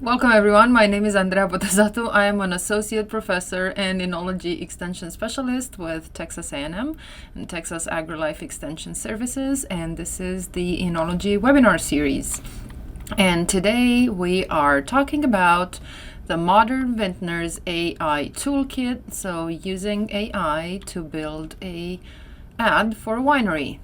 Welcome everyone, my name is Andrea Botasato. I am an associate professor and enology extension specialist with Texas A&M and Texas AgriLife Extension Services, and this is the enology webinar series. And today we are talking about the modern Vintner's AI toolkit, so using AI to build a ad for a winery.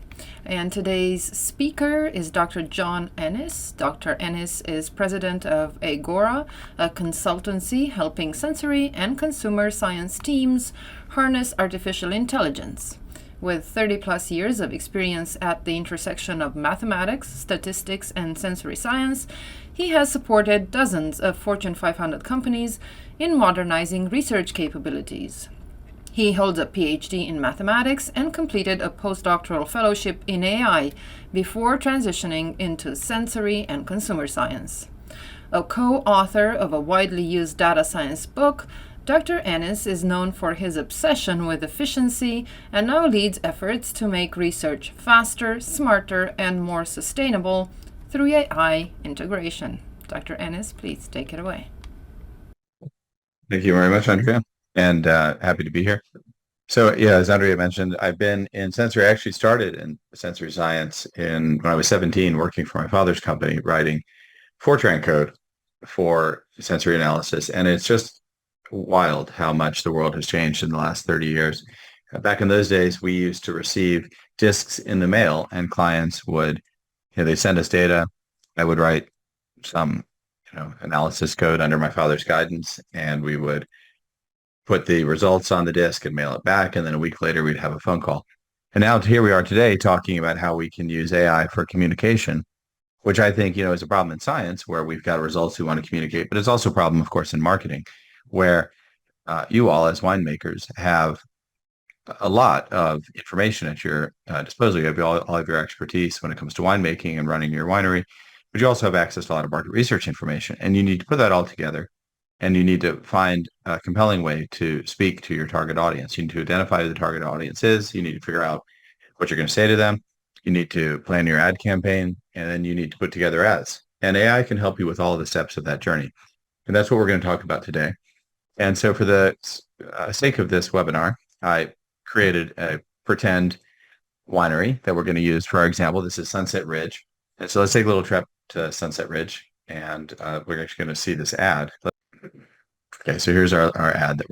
And today's speaker is Dr. John Ennis. Dr. Ennis is president of Agora, a consultancy helping sensory and consumer science teams harness artificial intelligence. With 30 plus years of experience at the intersection of mathematics, statistics, and sensory science, he has supported dozens of Fortune 500 companies in modernizing research capabilities. He holds a PhD in mathematics and completed a postdoctoral fellowship in AI before transitioning into sensory and consumer science. A co-author of a widely used data science book, Dr. Ennis is known for his obsession with efficiency and now leads efforts to make research faster, smarter, and more sustainable through AI integration. Dr. Ennis, please take it away. Thank you very much, Andrea, and happy to be here. So yeah, as Andrea mentioned, I've been in sensory. I actually started in sensory science when I was 17, working for my father's company, writing Fortran code for sensory analysis. And it's just wild how much the world has changed in the last 30 years. Back in those days, we used to receive disks in the mail, and clients would, they send us data. I would write some, analysis code under my father's guidance, and we would put the results on the disk and mail it back. And then a week later, we'd have a phone call. And now here we are today talking about how we can use AI for communication, which I think, is a problem in science where we've got results we want to communicate, but it's also a problem, of course, in marketing, where you all as winemakers have a lot of information at your disposal. You have all of your expertise when it comes to winemaking and running your winery, but you also have access to a lot of market research information, and you need to put that all together. And you need to find a compelling way to speak to your target audience. You need to identify who the target audience is. You need to figure out what you're going to say to them. You need to plan your ad campaign, and then you need to put together ads. And AI can help you with all of the steps of that journey. And that's what we're going to talk about today. And so for the sake of this webinar, I created a pretend winery that we're going to use for our example. This is Sunset Ridge. And so let's take a little trip to Sunset Ridge, and we're actually going to see this ad. Okay, so here's our ad that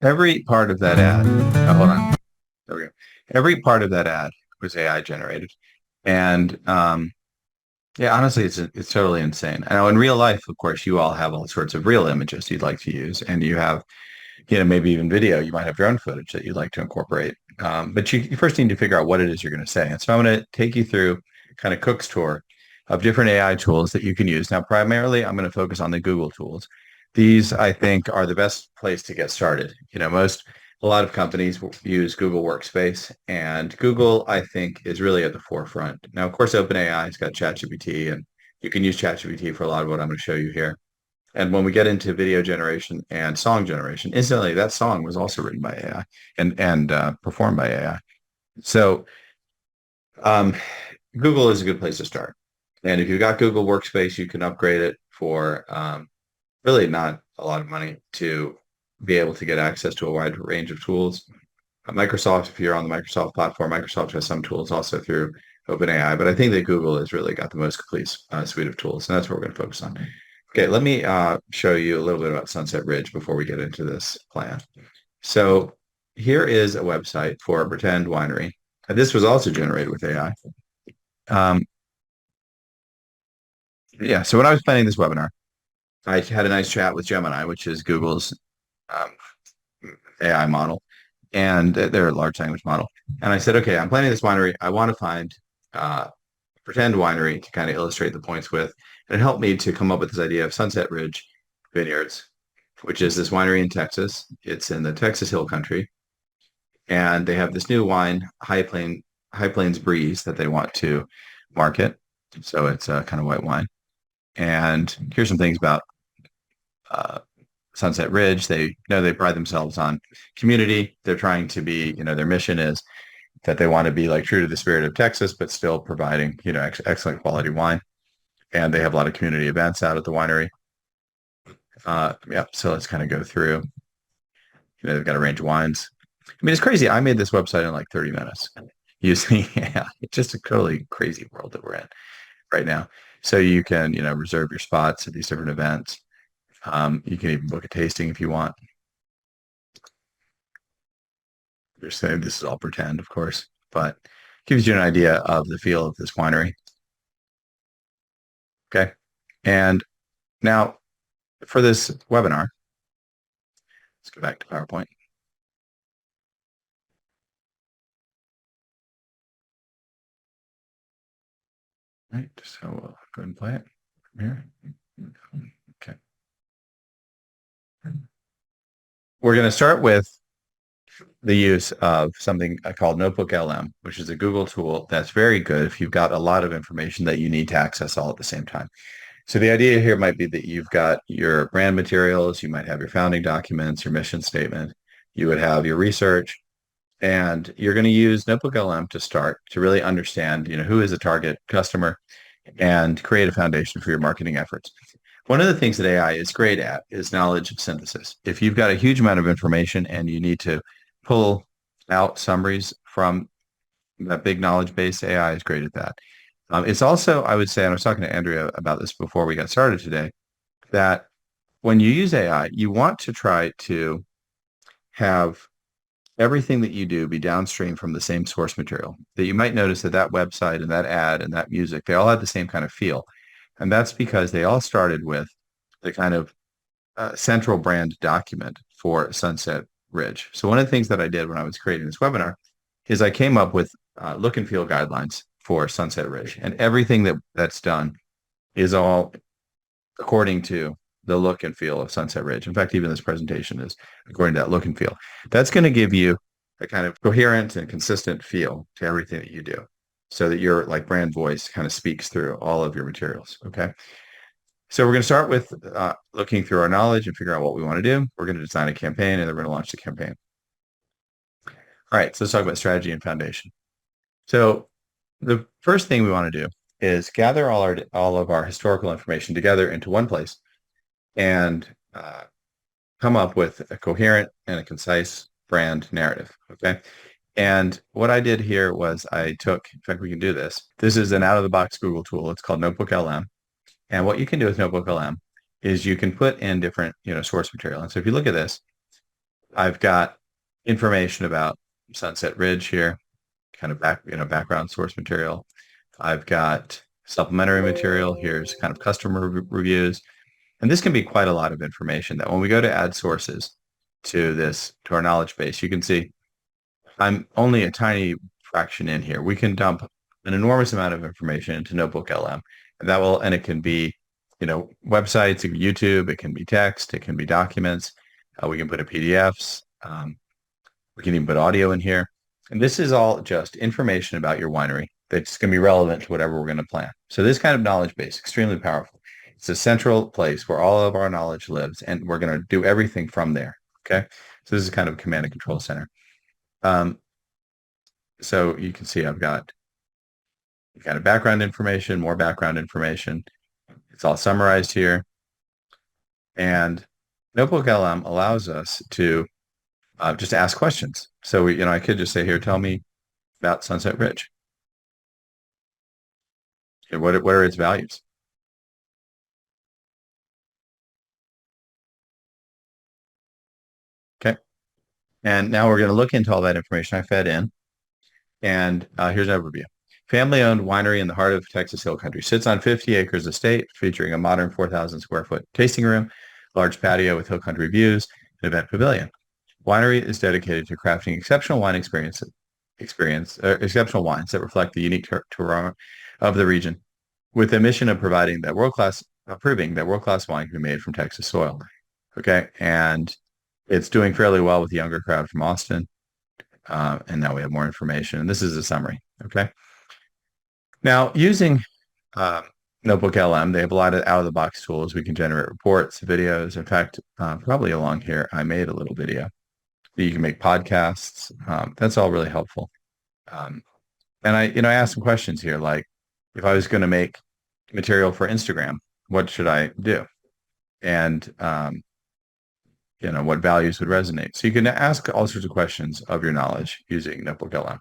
every part of that ad, hold on, there we go. Every part of that ad was AI generated. And yeah, honestly, it's totally insane. I know in real life, of course, you all have all sorts of real images you'd like to use, and you have, maybe even video. You might have drone footage that you'd like to incorporate. But you first need to figure out what it is you're going to say. And so I'm going to take you through kind of Cook's tour of different AI tools that you can use. Now, primarily, I'm going to focus on the Google tools. These, I think, are the best place to get started. A lot of companies use Google Workspace, and Google, I think, is really at the forefront. Now, of course, OpenAI has got ChatGPT, and you can use ChatGPT for a lot of what I'm going to show you here. And when we get into video generation and song generation, instantly that song was also written by AI and performed by AI. So Google is a good place to start. And if you've got Google Workspace, you can upgrade it for really not a lot of money to be able to get access to a wide range of tools. Microsoft, if you're on the Microsoft platform, Microsoft has some tools also through OpenAI, but I think that Google has really got the most complete suite of tools, and that's what we're going to focus on. Okay, let me show you a little bit about Sunset Ridge before we get into this plan. So here is a website for a pretend winery. And this was also generated with AI. Yeah, so when I was planning this webinar, I had a nice chat with Gemini, which is Google's um, AI model, and they're a large language model. And I said, okay, I'm planning this winery. I want to find a pretend winery to kind of illustrate the points with. And it helped me to come up with this idea of Sunset Ridge Vineyards, which is this winery in Texas. It's in the Texas Hill Country, and they have this new wine, High Plains Breeze, that they want to market. So it's a kind of white wine. And here's some things about uh, Sunset Ridge. They pride themselves on community. They're trying to be, their mission is that they want to be like true to the spirit of Texas, but still providing, excellent quality wine. And they have a lot of community events out at the winery. Yeah, so let's kind of go through. They've got a range of wines. I mean, it's crazy. I made this website in like 30 minutes using, yeah, it's just a totally crazy world that we're in right now. So you can, reserve your spots at these different events. You can even book a tasting if you want. You're saying this is all pretend, of course, but gives you an idea of the feel of this winery. Okay. And now for this webinar, let's go back to PowerPoint. All right. So we'll go ahead and play it from here. Okay. We're going to start with the use of something called Notebook LM, which is a Google tool that's very good if you've got a lot of information that you need to access all at the same time. So the idea here might be that you've got your brand materials, you might have your founding documents, your mission statement, you would have your research, and you're going to use Notebook LM to start to really understand, who is the target customer and create a foundation for your marketing efforts. One of the things that AI is great at is knowledge synthesis. If you've got a huge amount of information and you need to pull out summaries from that big knowledge base, AI is great at that. It's also, I would say, and I was talking to Andrea about this before we got started today, that when you use AI, you want to try to have everything that you do be downstream from the same source material. That you might notice that that website and that ad and that music, they all had the same kind of feel. And that's because they all started with the kind of central brand document for Sunset Ridge. So one of the things that I did when I was creating this webinar is I came up with look and feel guidelines for Sunset Ridge. And everything that's done is all according to the look and feel of Sunset Ridge. In fact, even this presentation is according to that look and feel. That's going to give you a kind of coherent and consistent feel to everything that you do so that your like brand voice kind of speaks through all of your materials. Okay. So we're going to start with looking through our knowledge and figure out what we want to do. We're going to design a campaign and then we're going to launch the campaign. All right, so let's talk about strategy and foundation. So the first thing we want to do is gather all of our historical information together into one place and come up with a coherent and a concise brand narrative. Okay. And what I did here was I took, in fact, we can do this. This is an out-of-the-box Google tool. It's called Notebook LM. And what you can do with Notebook LM is you can put in different, source material. And so if you look at this, I've got information about Sunset Ridge here, kind of background source material. I've got supplementary material. Here's kind of customer reviews. And this can be quite a lot of information that when we go to add sources to our knowledge base, you can see I'm only a tiny fraction in here. We can dump an enormous amount of information into Notebook LM, and it can be, websites, it can be YouTube, it can be text, it can be documents. We can put in PDFs. We can even put audio in here. And this is all just information about your winery that's going to be relevant to whatever we're going to plan. So this kind of knowledge base, extremely powerful. It's a central place where all of our knowledge lives, and we're going to do everything from there. Okay. So this is kind of a command and control center. So you can see I've got kind of background information, more background information. It's all summarized here. And Notebook LM allows us to just ask questions. So I could just say here, tell me about Sunset Ridge. What are its values? Okay. And now we're going to look into all that information I fed in. And here's an overview. family-owned winery in the heart of Texas Hill Country. Sits on 50 acres estate, featuring a modern 4,000 square foot tasting room, large patio with hill country views, and event pavilion. Winery is dedicated to crafting exceptional wine exceptional wines that reflect the unique terroir of the region, with the mission of proving that world-class wine can be made from Texas soil. Okay, and it's doing fairly well with the younger crowd from Austin. And now we have more information, and this is a summary. Okay, now using Notebook LM, they have a lot of out-of-the-box tools. We can generate reports, videos. In fact, probably along here, I made a little video. You can make podcasts. That's all really helpful. And I asked some questions here, like if I was going to make material for Instagram, what should I do? And what values would resonate. So you can ask all sorts of questions of your knowledge using Notebook LM.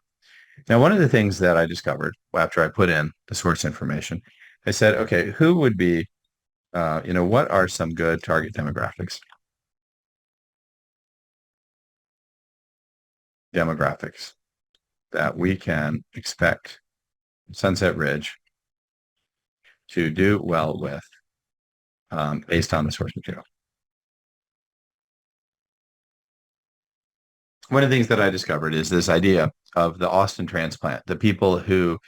Now, one of the things that I discovered after I put in the source information, I said, okay, who would be, what are some good target demographics? Demographics that we can expect Sunset Ridge to do well with based on the source material. One of the things that I discovered is this idea of the Austin transplant, the people who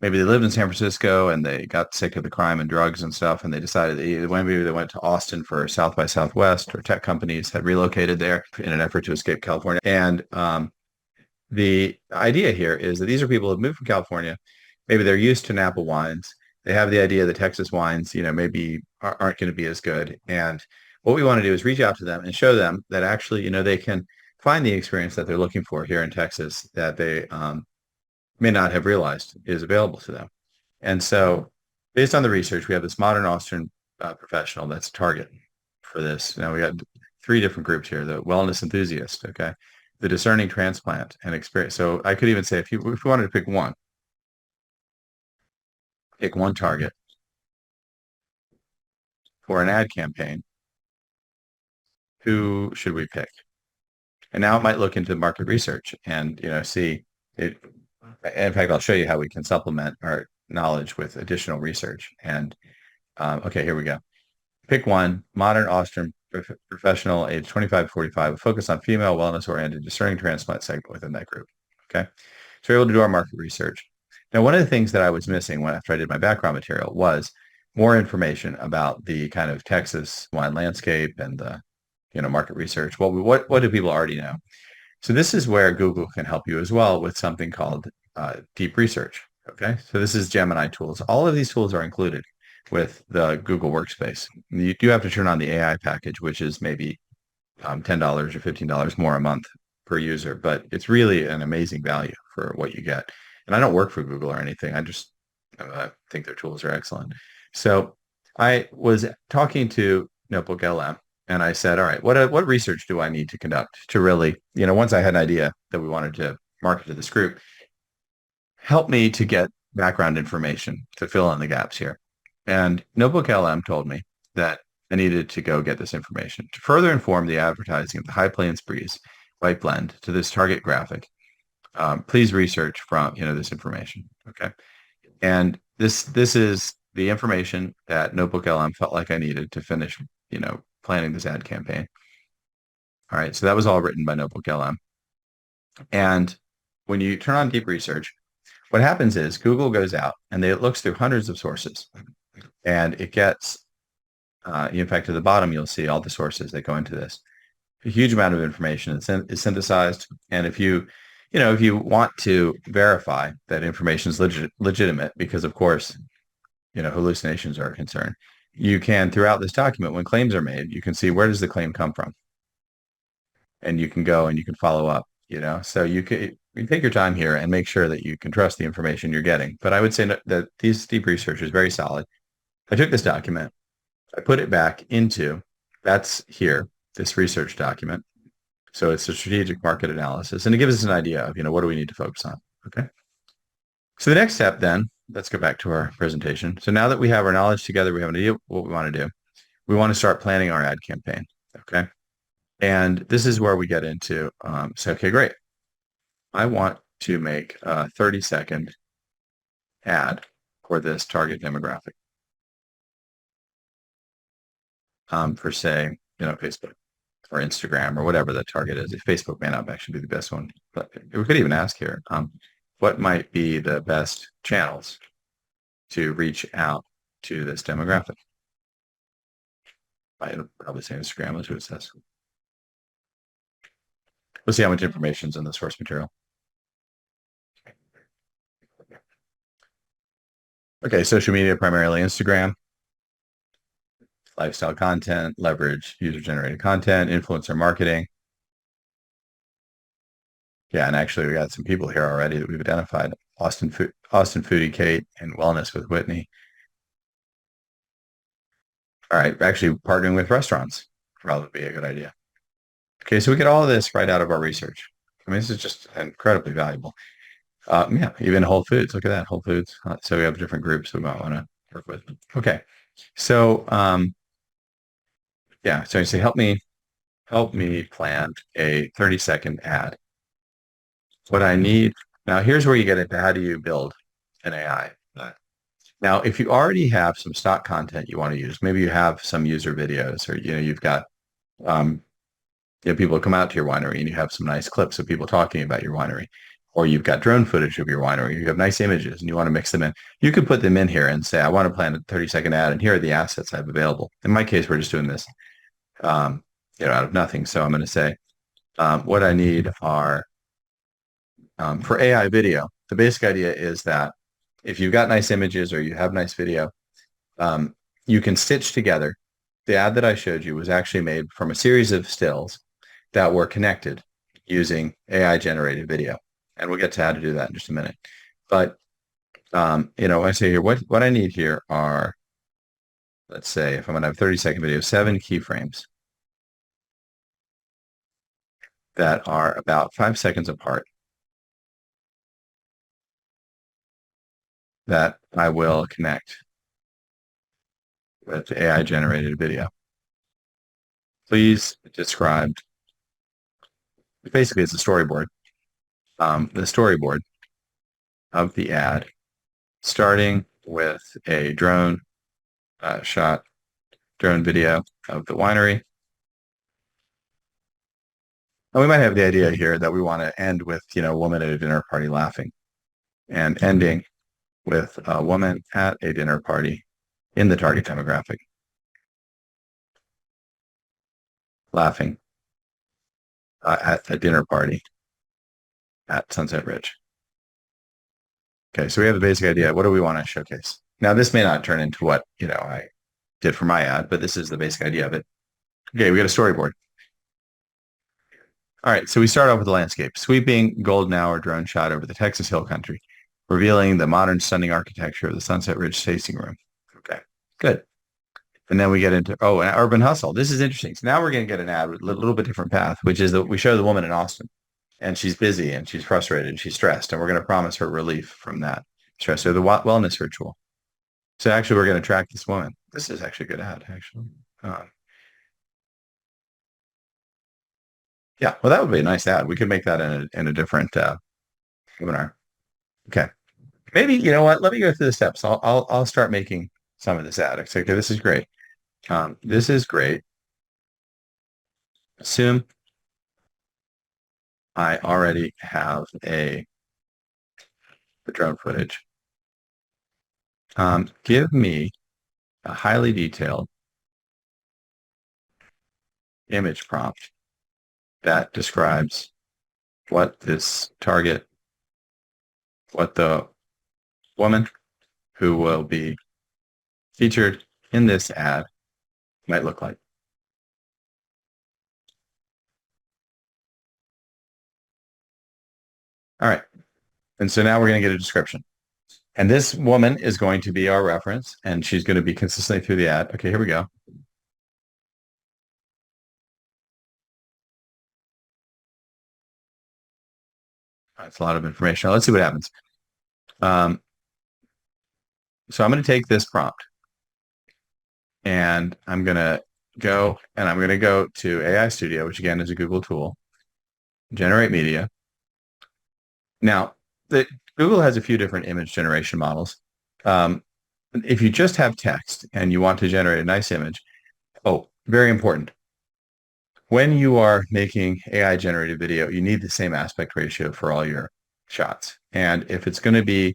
maybe they lived in San Francisco and they got sick of the crime and drugs and stuff, and they decided maybe they went to Austin for South by Southwest, or tech companies had relocated there in an effort to escape California. And the idea here is that these are people who have moved from California. Maybe they're used to Napa wines. They have the idea that Texas wines, maybe aren't going to be as good. And what we want to do is reach out to them and show them that actually, they can find the experience that they're looking for here in Texas that they may not have realized is available to them. And so based on the research, we have this modern Austin professional that's a target for this. Now we got 3 different groups here: the wellness enthusiast, okay, the discerning transplant and experience. So I could even say if you wanted to pick one target for an ad campaign, who should we pick? And now it might look into market research and see it. In fact, I'll show you how we can supplement our knowledge with additional research. And okay, here we go. Pick one: modern Austrian professional, age 25 to 45, with focus on female wellness-oriented discerning transplant segment within that group. Okay, so we're able to do our market research. Now, one of the things that I was missing after I did my background material was more information about the kind of Texas wine landscape and the market research. What do people already know? So this is where Google can help you as well with something called deep research. Okay, so this is Gemini tools. All of these tools are included with the Google Workspace. You do have to turn on the AI package, which is maybe $10 or $15 more a month per user, but it's really an amazing value for what you get. And I don't work for Google or anything. I just think their tools are excellent. So I was talking to Notebook LM, and I said, all right, what research do I need to conduct to really, once I had an idea that we wanted to market to this group, help me to get background information to fill in the gaps here. And Notebook LM told me that I needed to go get this information. To further inform the advertising of the High Plains Breeze white blend to this target graphic, please research from this information. Okay, and this is the information that Notebook LM felt like I needed to finish planning this ad campaign. All right, so that was all written by Notebook LM. And when you turn on deep research, what happens is Google goes out and it looks through hundreds of sources, and it gets, in fact, to the bottom, you'll see all the sources that go into this. A huge amount of information is synthesized. And if you want to verify that information is legitimate, because of course, hallucinations are a concern, you can, throughout this document, when claims are made, you can see where does the claim come from, and you can go and you can follow up. So you take your time here and make sure that you can trust the information you're getting. But I would say that these deep research is very solid. I took this document, I put it back into, that's here, this research document. So it's a strategic market analysis, and it gives us an idea of, what do we need to focus on. Okay. So the next step then, let's go back to our presentation. So now that we have our knowledge together, we have an idea of what we want to do. We want to start planning our ad campaign. Okay. And this is where we get into, say, okay, great. I want to make a 30-second ad for this target demographic. For say, Facebook or Instagram or whatever the target is. Facebook may not actually be the best one, but we could even ask here, what might be the best channels to reach out to this demographic? I'd probably say Instagram. Let's see what it says. Let's see how much information is in the source material. Okay, social media, primarily Instagram. Lifestyle content, leverage user-generated content, influencer marketing. Yeah, and actually we got some people here already that we've identified. Austin Foodie Kate and Wellness with Whitney. All right, actually partnering with restaurants probably be a good idea. Okay, so we get all of this right out of our research. I mean, this is just incredibly valuable. Yeah, even Whole Foods. Look at that, Whole Foods. So we have different groups we might want to work with. Okay, so yeah, so you say help me plan a 30-second ad. What I need now, here's where you get into how do you build an AI. Now, if you already have some stock content you want to use, maybe you have some user videos, or you've got people come out to your winery and you have some nice clips of people talking about your winery, or you've got drone footage of your winery, you have nice images and you want to mix them in. You could put them in here and say, I want to plan a 30-second ad, and here are the assets I have available. In my case, we're just doing this, out of nothing. So I'm going to say, what I need are, for AI video, the basic idea is that if you've got nice images or you have nice video, you can stitch together. The ad that I showed you was actually made from a series of stills that were connected using AI generated video. And we'll get to how to do that in just a minute. But, I say here, what I need here are, let's say if I'm going to have 30-second video, 7 keyframes that are about 5 seconds apart that I will connect with AI generated video. Please describe, basically it's a storyboard, the storyboard of the ad, starting with a drone video of the winery. And we might have the idea here that we want to end with, a woman at a dinner party laughing, and ending with a woman at a dinner party in the target demographic laughing at a dinner party at Sunset Ridge. Okay, so we have the basic idea. What do we want to showcase? Now, this may not turn into what, I did for my ad, but this is the basic idea of it. Okay, we got a storyboard. All right, so we start off with the landscape. Sweeping golden hour drone shot over the Texas Hill Country, revealing the modern, stunning architecture of the Sunset Ridge tasting room. Okay, good. And then we get into, an urban hustle. This is interesting. So now we're going to get an ad with a little bit different path, which is that we show the woman in Austin, and she's busy and she's frustrated and she's stressed, and we're going to promise her relief from that stress. So the wellness ritual. So actually, we're going to track this woman. This is actually a good ad, actually. Yeah, well, that would be a nice ad. We could make that in a different webinar. Okay, maybe you know what? Let me go through the steps. I'll start making some of this ad. Okay, this is great. This is great. Assume I already have the drone footage. Give me a highly detailed image prompt that describes what the woman who will be featured in this ad might look like. All right. And so now we're going to get a description. And this woman is going to be our reference, and she's going to be consistently through the ad. Okay, here we go. That's a lot of information. Now, let's see what happens. So I'm going to take this prompt, and I'm going to go to AI Studio, which again is a Google tool, generate media. Now, Google has a few different image generation models. If you just have text and you want to generate a nice image, oh, very important. When you are making AI generated video, you need the same aspect ratio for all your shots. And if it's going to be,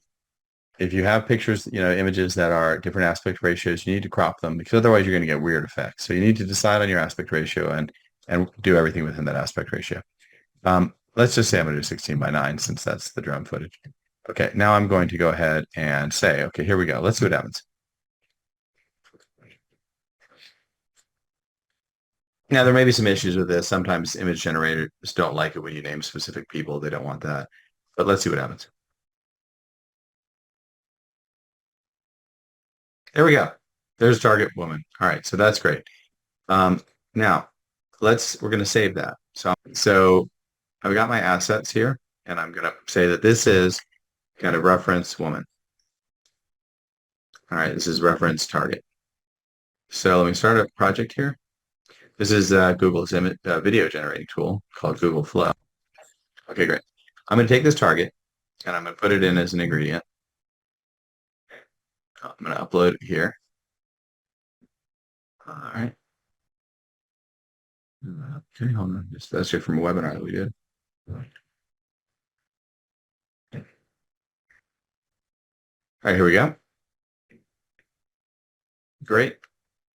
if you have pictures, images that are different aspect ratios, you need to crop them because otherwise you're going to get weird effects. So you need to decide on your aspect ratio and do everything within that aspect ratio. Let's just say I'm going to do 16:9 since that's the drone footage. Okay, now I'm going to go ahead and say, okay, here we go. Let's see what happens. Now, there may be some issues with this. Sometimes image generators don't like it when you name specific people. They don't want that. But let's see what happens. There we go. There's a target woman. All right, so that's great. Now, we're going to save that. So I've got my assets here, and I'm going to say that this is kind of reference woman. All right, this is reference target. So let me start a project here. This is Google's video generating tool called Google Flow. Okay, great. I'm going to take this target and I'm going to put it in as an ingredient. I'm going to upload it here. All right. Okay, hold on. That's just from a webinar that we did. All right, here we go. Great.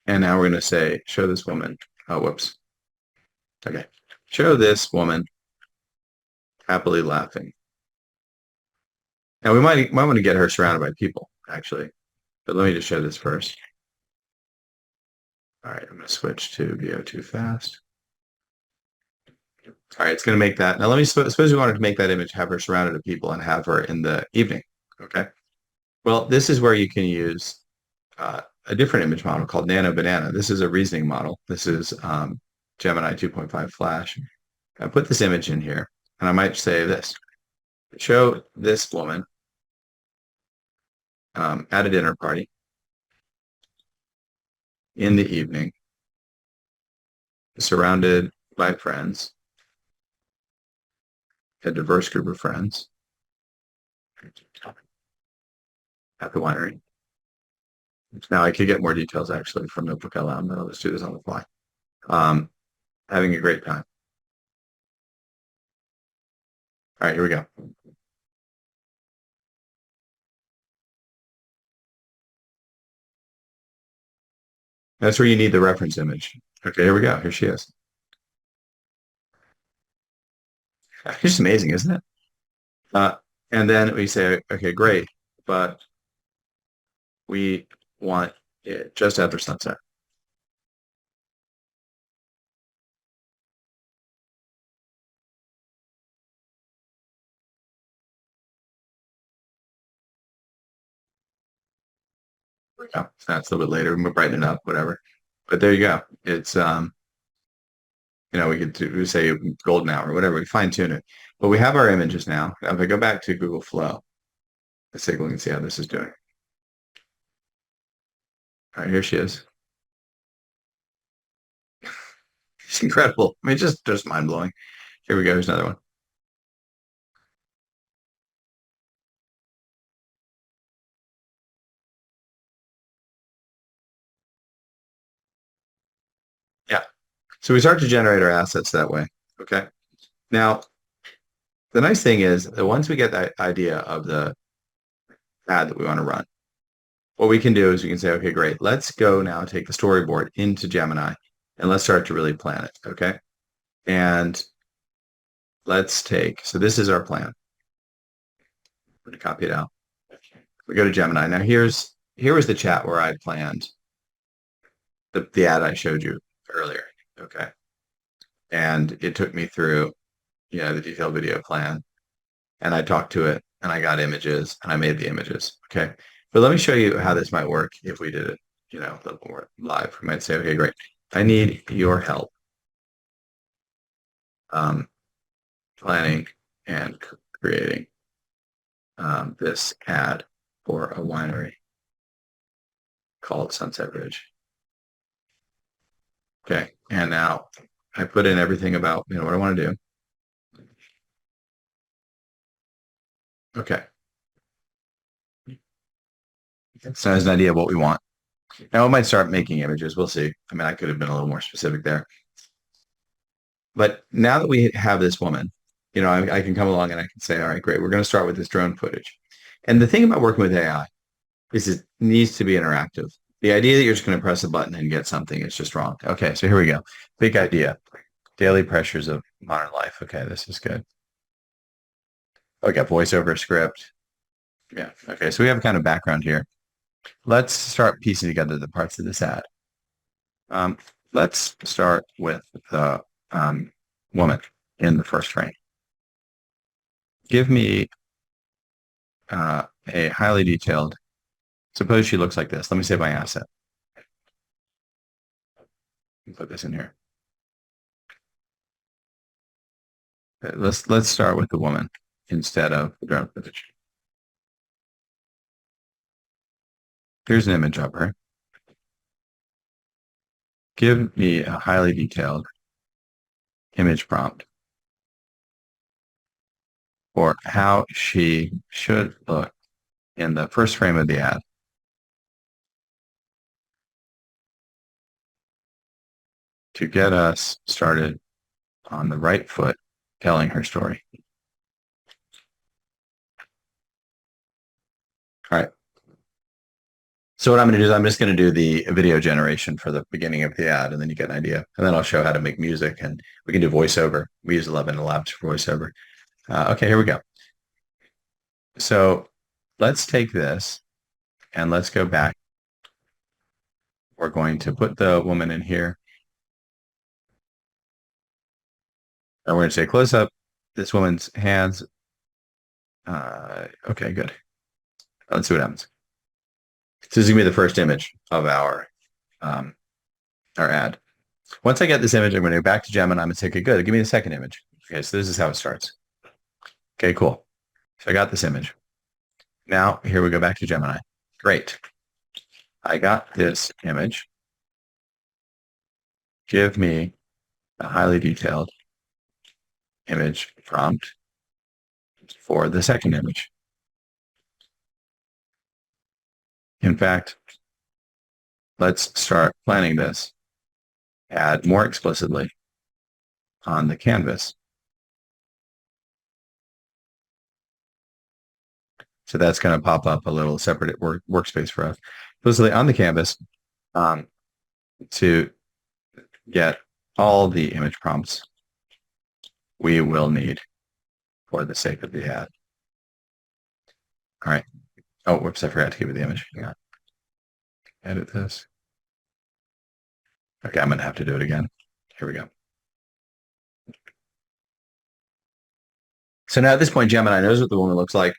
And now we're going to say, show this woman. Oh, whoops. Okay. Show this woman happily laughing. Now we might want to get her surrounded by people, actually. But let me just show this first. All right, I'm going to switch to VO2 fast. All right, it's going to make that. Now let me suppose we wanted to make that image, have her surrounded by people and have her in the evening. Okay. Well, this is where you can use a different image model called Nano Banana. This is a reasoning model. This is Gemini 2.5 Flash. I put this image in here, and I might say this. Show this woman at a dinner party in the evening, surrounded by friends, a diverse group of friends at the winery. Now I could get more details actually from Notebook LM, but I'll just do this on the fly. Having a great time. All right, here we go. That's where you need the reference image. Okay, here we go. Here she is. It's just amazing, isn't it? And then we say, okay, great, but we want it just after sunset. Yeah, that's a little bit later. We'll brighten it up, whatever. But there you go. It's we could we say golden hour, whatever. We fine tune it. But we have our images now. If I go back to Google Flow, let's take a look and see how this is doing. All right, here she is. It's incredible. I mean, just mind blowing. Here we go. Here's another one. Yeah. So we start to generate our assets that way. Okay. Now, the nice thing is that once we get that idea of the ad that we want to run, what we can do is we can say, okay, great. Let's go now take the storyboard into Gemini and let's start to really plan it. Okay. And so this is our plan. I'm going to copy it out. We go to Gemini. Now here was the chat where I planned the ad I showed you earlier. Okay. And it took me through, the detailed video plan. And I talked to it and I got images and I made the images. Okay. But let me show you how this might work if we did it, a little more live. We might say, okay, great. I need your help planning and creating this ad for a winery called Sunset Ridge. Okay. And now I put in everything about, what I want to do. Okay. So as an idea of what we want. Now we might start making images. We'll see. I mean, I could have been a little more specific there. But now that we have this woman, I can come along and I can say, all right, great. We're going to start with this drone footage. And the thing about working with AI is it needs to be interactive. The idea that you're just going to press a button and get something is just wrong. Okay, so here we go. Big idea. Daily pressures of modern life. Okay, this is good. Oh, we got voiceover script. Yeah. Okay, so we have kind of background here. Let's start piecing together the parts of this ad. Let's start with the woman in the first frame. Give me a highly detailed, suppose she looks like this. Let me save my asset. Put this in here. Okay, let's start with the woman instead of the drone footage. Here's an image of her. Give me a highly detailed image prompt for how she should look in the first frame of the ad. To get us started on the right foot telling her story. All right. So what I'm going to do is I'm just going to do the video generation for the beginning of the ad, and then you get an idea. And then I'll show how to make music, and we can do voiceover. We use 11 Labs for voiceover. Okay, here we go. So let's take this and let's go back. We're going to put the woman in here. And we're going to say close up this woman's hands. Okay, good. Let's see what happens. So this is going to be the first image of our ad. Once I get this image, I'm going to go back to Gemini. I'm going to say, okay, good. Give me the second image. Okay, so this is how it starts. Okay, cool. So I got this image. Now, here we go back to Gemini. Great. I got this image. Give me a highly detailed image prompt for the second image. In fact, let's start planning this ad more explicitly on the canvas. So that's going to pop up a little separate workspace for us. Explicitly on the canvas to get all the image prompts we will need for the sake of the ad. All right. Oh, whoops, I forgot to give you the image. Yeah. Edit this. Okay, I'm going to have to do it again. Here we go. So now at this point, Gemini knows what the woman looks like.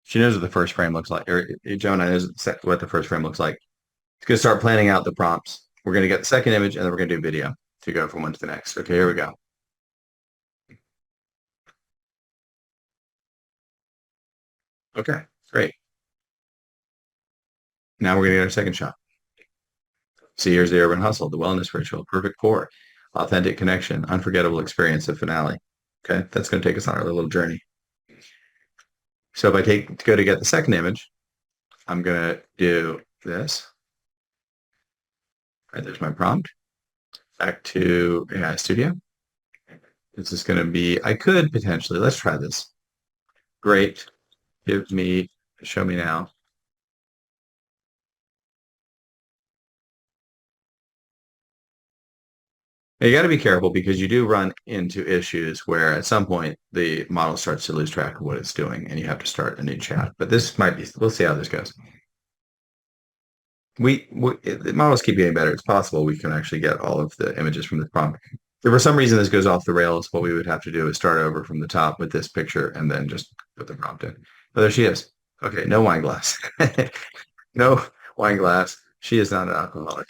She knows what the first frame looks like, or Gemini knows what the first frame looks like. It's going to start planning out the prompts. We're going to get the second image, and then we're going to do video to go from one to the next. Okay, here we go. Okay, great. Now we're going to get our second shot. See, here's the urban hustle, the wellness ritual, perfect pour, authentic connection, unforgettable experience, the finale. Okay, that's going to take us on our little journey. So if I go to get the second image, I'm going to do this. All right, there's my prompt. Back to AI Studio. This is going to be, I could potentially, let's try this. Great. Show me now. Now, you got to be careful because you do run into issues where at some point the model starts to lose track of what it's doing and you have to start a new chat. But this might be, we'll see how this goes. The models keep getting better. It's possible we can actually get all of the images from the prompt. If for some reason this goes off the rails, what we would have to do is start over from the top with this picture and then just put the prompt in. Oh, there she is. Okay, no wine glass. No wine glass. She is not an alcoholic.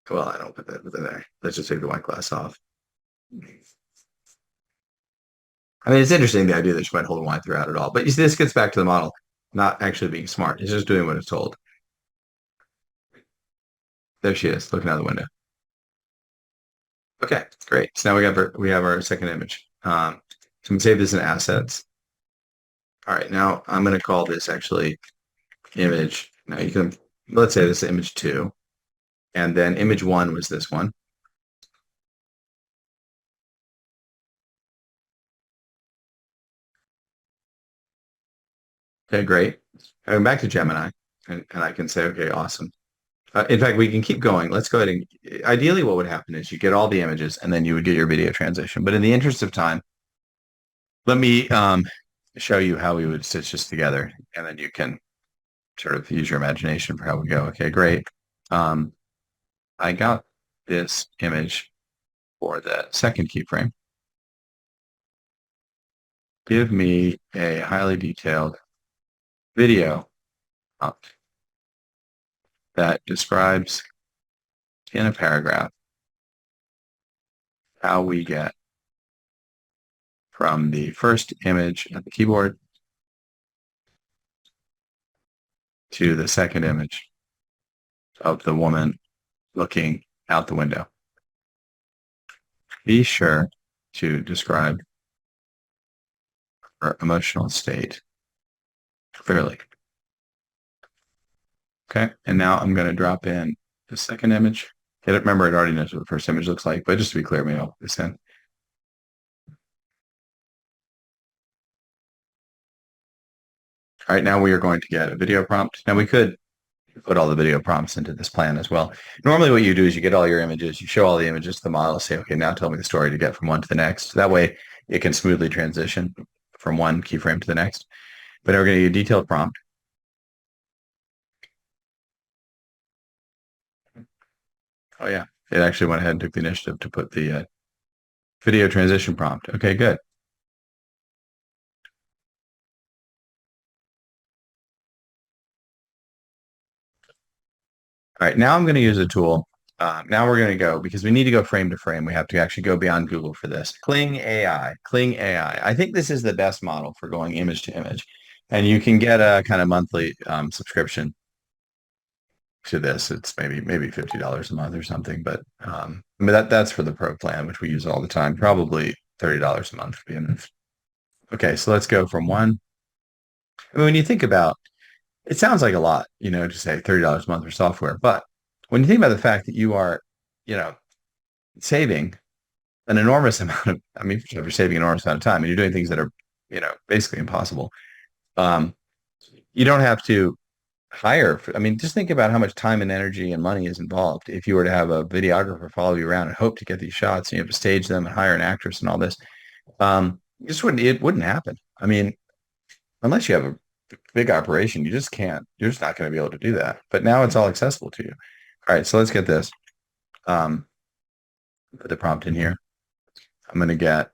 Well, I don't put that there. Let's just take the wine glass off. I mean, it's interesting, the idea that she might hold wine throughout it all. But you see, this gets back to the model not actually being smart. It's just doing what it's told. There she is, looking out the window. Okay, great. So now we have our second image. So I'm gonna save this in assets. All right, now I'm going to call this actually image. Now you can, let's say this is image 2, and then image 1 was this one. Okay, great. I go back to Gemini, and I can say, okay, awesome. In fact, we can keep going. Let's go ahead and ideally what would happen is you get all the images and then you would get your video transition. But in the interest of time, let me show you how we would stitch this together, and then you can sort of use your imagination for how we go. Okay, great. Um, I got this image for the second keyframe. Give me a highly detailed video that describes in a paragraph how we get from the first image at the keyboard to the second image of the woman looking out the window. Be sure to describe her emotional state clearly. Okay, and now I'm going to drop in the second image. Remember, it already knows what the first image looks like, but just to be clear, maybe I'll put this in. All right, now we are going to get a video prompt. Now we could put all the video prompts into this plan as well. Normally what you do is you get all your images, you show all the images to the model, say, okay, now tell me the story to get from one to the next. That way it can smoothly transition from one keyframe to the next. But now we're going to get a detailed prompt. Oh yeah, it actually went ahead and took the initiative to put the video transition prompt. Okay, good. All right, now I'm going to use a tool. Now we're going to go, because we need to go frame to frame. We have to actually go beyond Google for this. Kling AI. Kling AI. I think this is the best model for going image to image. And you can get a kind of monthly subscription to this. It's maybe $50 a month or something, but that's for the pro plan, which we use all the time. Probably $30 a month would be enough. Okay, so let's go from one. I mean, when you think about, it sounds like a lot, to say $30 a month for software, but when you think about the fact that you are, you know, saving an enormous amount of, I mean, you're saving an enormous amount of time and you're doing things that are, basically impossible. Um, you don't have to hire I mean, just think about how much time and energy and money is involved if you were to have a videographer follow you around and hope to get these shots, and you have to stage them and hire an actress and all this. It wouldn't happen. I mean, unless you have a big operation, you just can't. You're just not going to be able to do that. But now it's all accessible to you. All right, so let's get this. Put the prompt in here. I'm going to get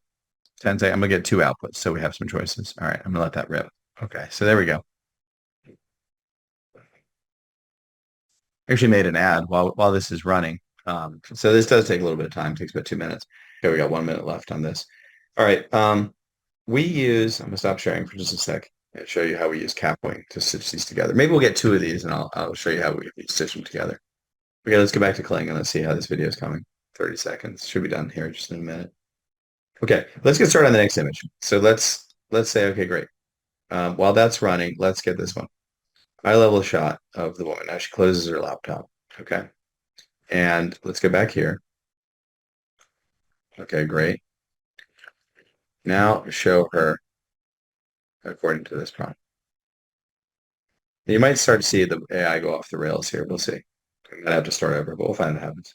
10 seconds. I'm going to get two outputs, so we have some choices. All right, I'm going to let that rip. Okay, so there we go. Actually made an ad while this is running. So this does take a little bit of time. It takes about 2 minutes. Okay, we got 1 minute left on this. All right. I'm gonna stop sharing for just a sec and show you how we use Capwing to stitch these together. Maybe we'll get two of these and I'll show you how we stitch them together. Okay, let's go back to Kling and let's see how this video is coming. 30 seconds. Should be done here just in a minute. Okay, let's get started on the next image. So let's say, okay, great. While that's running, let's get this one. High level shot of the woman. Now she closes her laptop. Okay. And let's go back here. Okay, great. Now show her according to this prompt. You might start to see the AI go off the rails here. We'll see. I'm gonna have to start over, but we'll find what happens.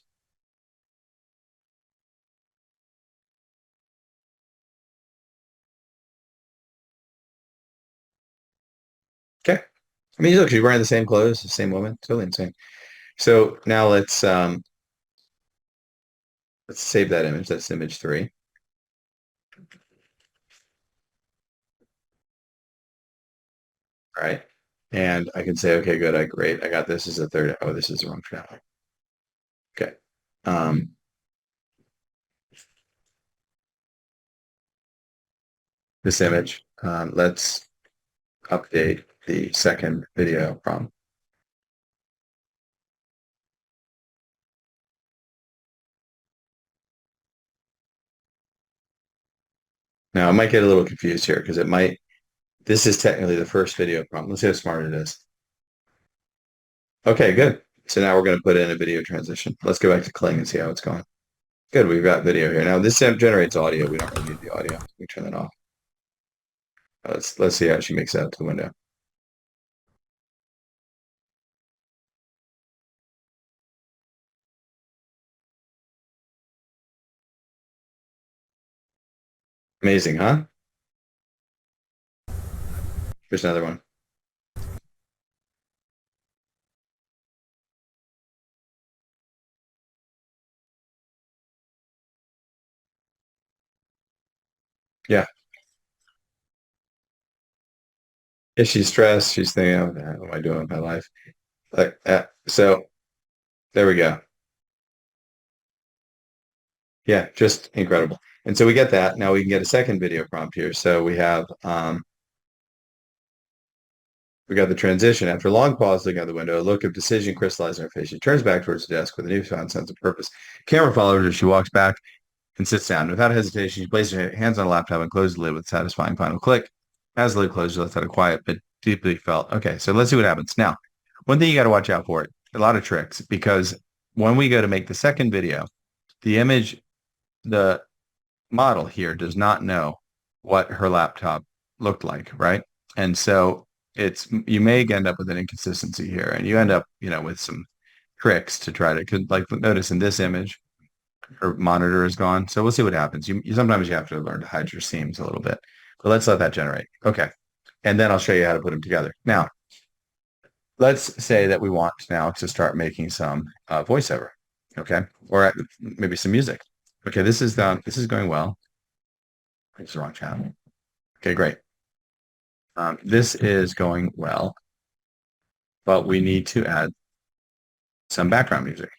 Okay. I mean, look, she's wearing the same clothes, the same woman, totally insane. So now let's save that image. That's image 3. All right. And I can say, okay, good, great. I got this as a third. Oh, this is the wrong shot. Okay. This image. Let's update the second video prompt. Now I might get a little confused here because it might This is technically the first video prompt. Let's see how smart it is. Okay, good. So now we're going to put in a video transition. Let's go back to Kling and see how it's going. Good, we've got video here. Now this generates audio. We don't really need the audio. Let me turn that off. Let's see how she makes it out to the window. Amazing, huh? Here's another one. Yeah. If she's stressed, she's thinking, oh, what am I doing with my life? So there we go. Yeah, just incredible. And so we get that. Now we can get a second video prompt here. So we got the transition. After a long pause looking out the window, a look of decision crystallized in her face. She turns back towards the desk with a newfound sense of purpose. Camera follows her as she walks back and sits down. Without hesitation, she places her hands on a laptop and closes the lid with a satisfying final click. As the lid closes, she lets out a quiet but deeply felt. Okay, so let's see what happens. Now, one thing you got to watch out for, a lot of tricks, because when we go to make the second video, the image, the model here does not know what her laptop looked like, right? And so you may end up with an inconsistency here, and you end up, with some tricks to try to, like notice in this image, her monitor is gone. So we'll see what happens. Sometimes you have to learn to hide your seams a little bit, but let's let that generate. Okay. And then I'll show you how to put them together. Now, let's say that we want now to start making some voiceover. Okay. Or maybe some music. Okay. This is going well. It's the wrong channel. Okay, great. This is going well, but we need to add some background music.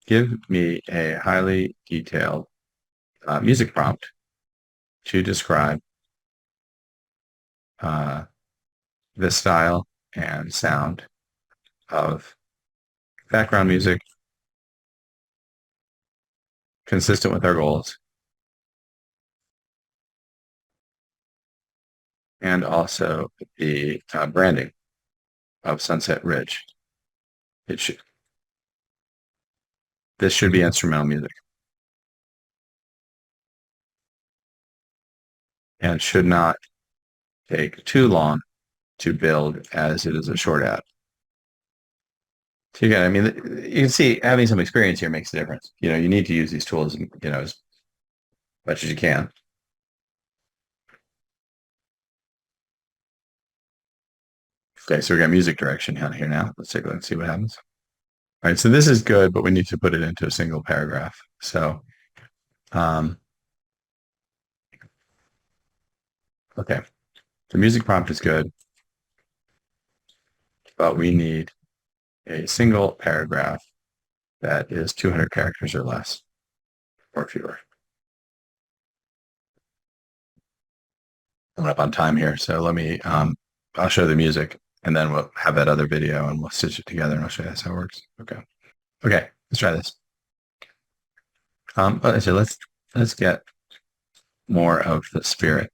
Give me a highly detailed music prompt to describe the style and sound of background music consistent with our goals, and also the branding of Sunset Ridge. This should be instrumental music and should not take too long to build, as it is a short ad. So again, I mean, you can see having some experience here makes a difference. You need to use these tools, as much as you can. Okay, so we got music direction down here now. Let's take a look and see what happens. All right, so this is good, but we need to put it into a single paragraph. So, okay, the music prompt is good, but we need a single paragraph that is 200 characters or less, or fewer. I'm up on time here, so let me, I'll show the music, and then we'll have that other video, and we'll stitch it together, and I'll show you how it works. Okay, let's try this. So let's get more of the spirit.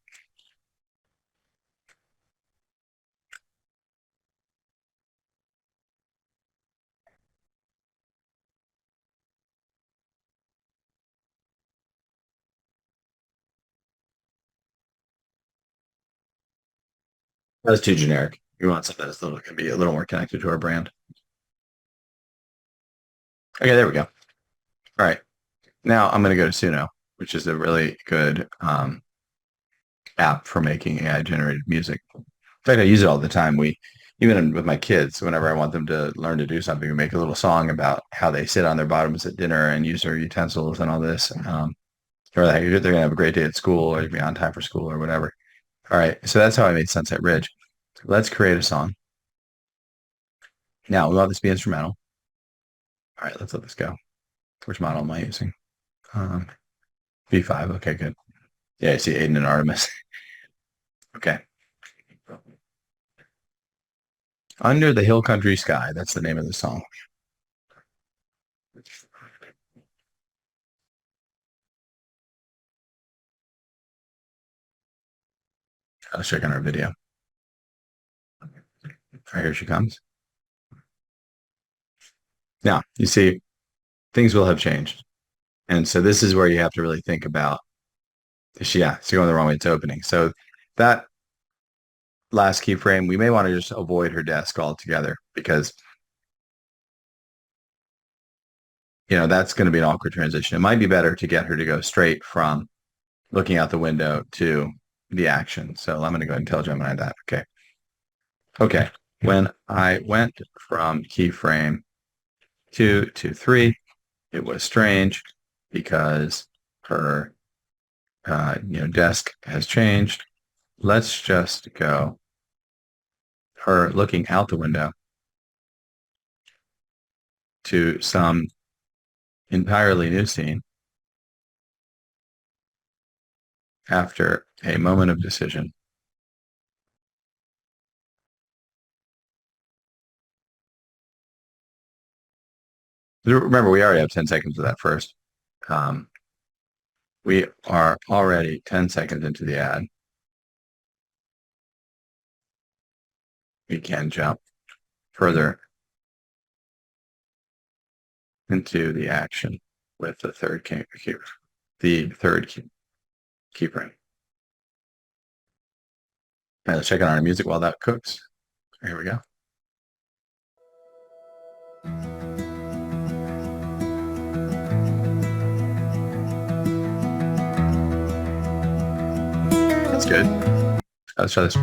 That's too generic. We want something that's can be a little more connected to our brand. Okay, there we go. All right. Now I'm going to go to Suno, which is a really good app for making AI generated music. In fact, I use it all the time. Even with my kids, whenever I want them to learn to do something, we make a little song about how they sit on their bottoms at dinner and use their utensils and all this. Or they're going to have a great day at school or be on time for school or whatever. All right. So that's how I made Sunset Ridge. Let's create a song. Now we want this to be instrumental. All right, let's let this go. Which model am I using? V5. Okay, good. Yeah, I see Aiden and Artemis. Okay. Under the Hill Country Sky. That's the name of the song. Let's check on our video. Right, here she comes. Now, you see, things will have changed. And so this is where you have to really think about, yeah, it's going the wrong way. It's opening. So that last keyframe, we may want to just avoid her desk altogether because, that's going to be an awkward transition. It might be better to get her to go straight from looking out the window to the action. So I'm going to go ahead and tell Gemini that. Okay. Okay. When I went from keyframe 2 to 3, it was strange because her desk has changed. Let's just go her looking out the window to some entirely new scene after a moment of decision. Remember, we already have 10 seconds of that first. We are already 10 seconds into the ad. We can jump further into the action with the third keyframe. All right, let's check on our music while that cooks. Here we go. That's good. Let's try this.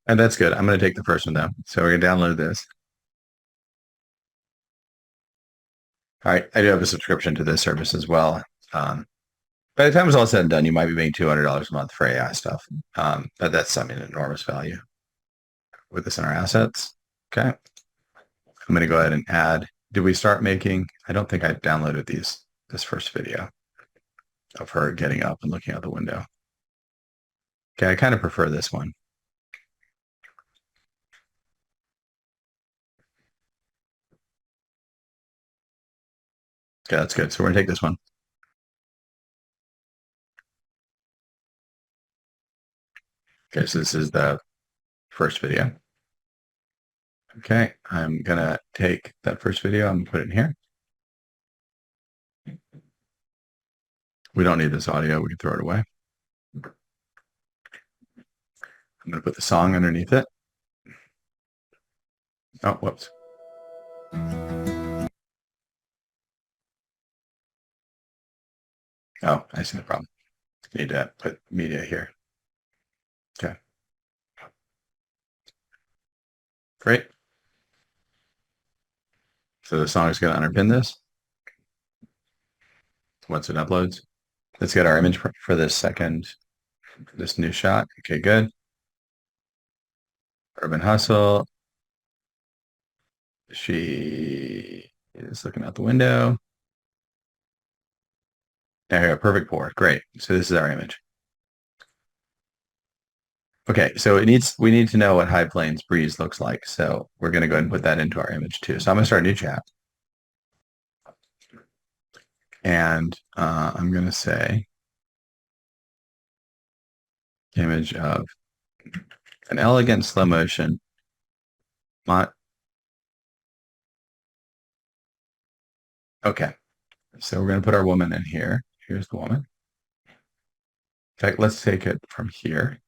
And that's good. I'm going to take the first one though. So we're going to download this. All right. I do have a subscription to this service as well. By the time it's all said and done, you might be paying $200 a month for AI stuff. But that's, an enormous value with this in our assets. Okay. I'm going to go ahead and add. Did we start making? I don't think I downloaded this first video of her getting up and looking out the window. Okay. I kind of prefer this one. Okay, that's good. So we're gonna take this one. Okay, so this is the first video. Okay, I'm gonna take that first video, I'm gonna put it in here. We don't need this audio, we can throw it away. I'm gonna put the song underneath it. Oh, whoops. Oh, I see the problem. Need to put media here. Okay. Great. So the song is going to underpin this once it uploads. Let's get our image for this new shot. Okay, good. Urban Hustle. She is looking out the window. There we go, perfect pour. Great. So this is our image. Okay, so we need to know what High Plains breeze looks like. So we're going to go ahead and put that into our image too. So I'm going to start a new chat. And I'm going to say image of an elegant slow motion. Okay, so we're going to put our woman in here. Here's the woman. In fact, let's take it from here.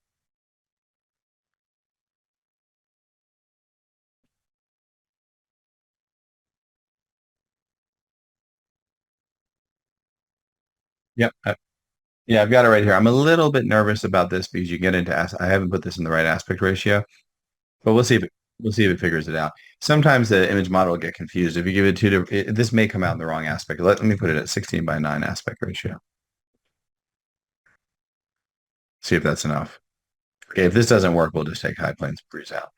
Yep. Yeah, I've got it right here. I'm a little bit nervous about this because you get into I haven't put this in the right aspect ratio, but we'll see if it figures it out. Sometimes the image model will get confused. If you give it this may come out in the wrong aspect. Let me put it at 16:9 aspect ratio. See if that's enough. Okay, if this doesn't work, we'll just take High Plains breeze out.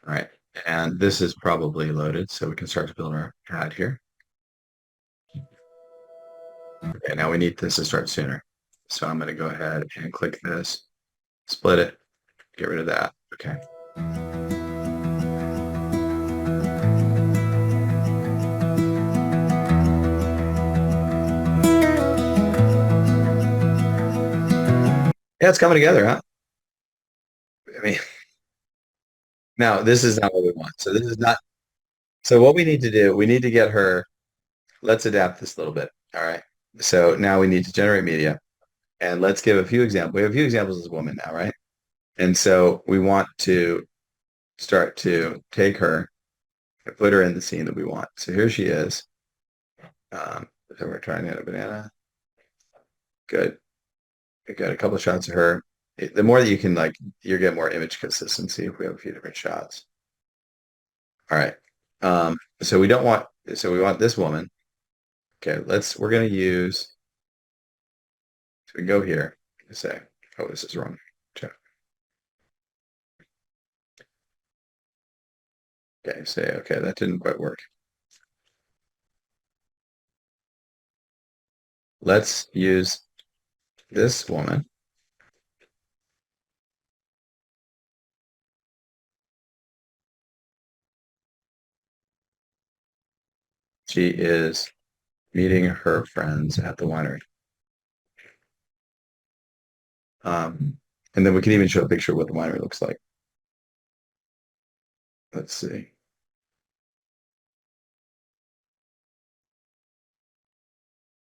All right, and this is probably loaded, so we can start to build our ad here. Okay, now we need this to start sooner. So I'm going to go ahead and click this split it, get rid of that. Okay. Yeah, it's coming together, huh? I mean, now this is not what we want. So this is not, so what we need to do, we need to get her, let's adapt this a little bit. All right. So now we need to generate media and let's give a few examples. We have a few examples as a woman now, right? And so we want to start to take her and put her in the scene that we want. So here she is. So we're trying to get a banana. Good. We got a couple of shots of her. The more that you can like, you get more image consistency if we have a few different shots. All right. So we don't want, so we want this woman. Okay, we're going to use, so we go here and say, oh, this is wrong. Check. Okay, say, okay, that didn't quite work. Let's use this woman. She is meeting her friends at the winery. And then we can even show a picture of what the winery looks like. Let's see.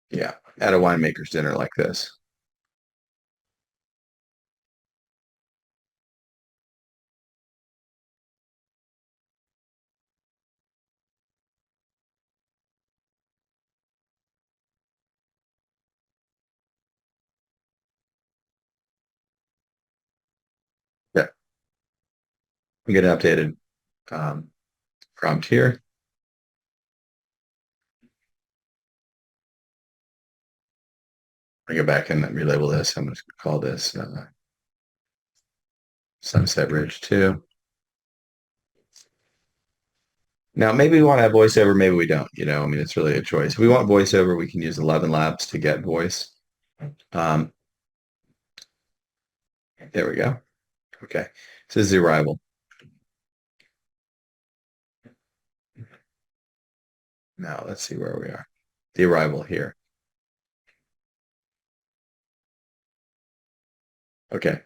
Yeah, at a winemaker's dinner like this. Yeah, we get an updated prompt here. I go back and relabel this. I'm going to call this Sunset Ridge 2. Now, maybe we want to have voiceover, maybe we don't. I mean, it's really a choice. If we want voiceover, we can use 11 Labs to get voice. There we go. Okay, so this is the arrival. Now, let's see where we are. The arrival here. Okay,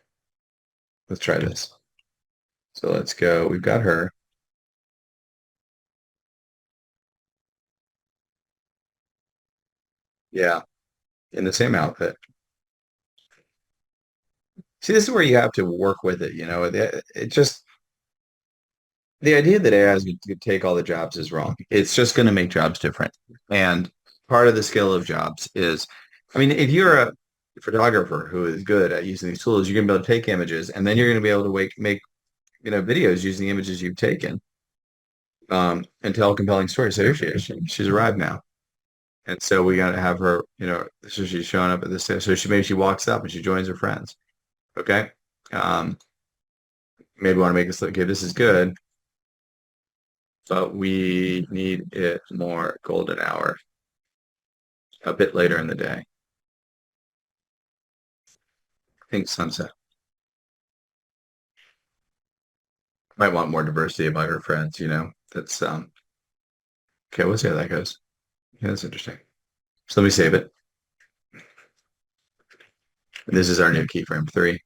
let's try this. So let's go. We've got her. Yeah, in the same outfit. See, this is where you have to work with it. It just the idea that AI is going to take all the jobs is wrong. It's just going to make jobs different. And part of the skill of jobs is, I mean, if you're a photographer who is good at using these tools, you're going to be able to take images, and then you're going to be able to make videos using the images you've taken, and tell a compelling story. So here she is. She's arrived now. And so we got to have her, so she's showing up at this. So maybe she walks up and she joins her friends. Okay. Maybe we want to make this look, okay, this is good, but we need it more golden hour a bit later in the day. I think sunset. Might want more diversity among her friends, That's okay, we'll see how that goes. Yeah, that's interesting. So let me save it. This is our new keyframe 3.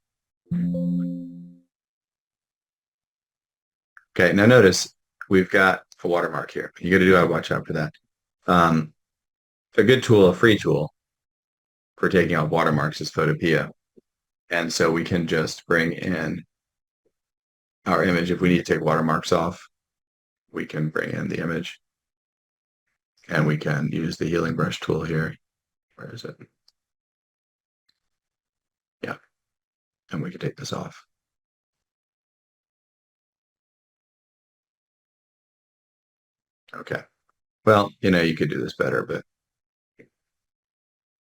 Okay, now notice we've got a watermark here. You got to do watch out for that. A good tool, a free tool for taking out watermarks is Photopea. And so we can just bring in our image. If we need to take watermarks off, we can bring in the image. And we can use the healing brush tool here. Where is it? Yeah. And we can take this off. Okay. Well, you could do this better, but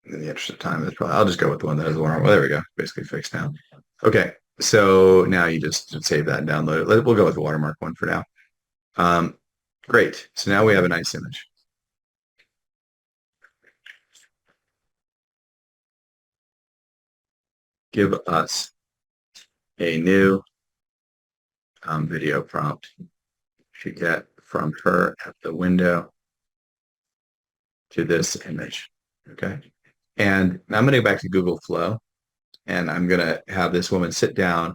in the interest of time, I'll just go with the one that has the watermark. Well, there we go. Basically fixed now. Okay. So now you just save that and download it. We'll go with the watermark one for now. Great. So now we have a nice image. Give us a new video prompt to get from her at the window to this image. Okay. And I'm going to go back to Google Flow, and I'm going to have this woman sit down,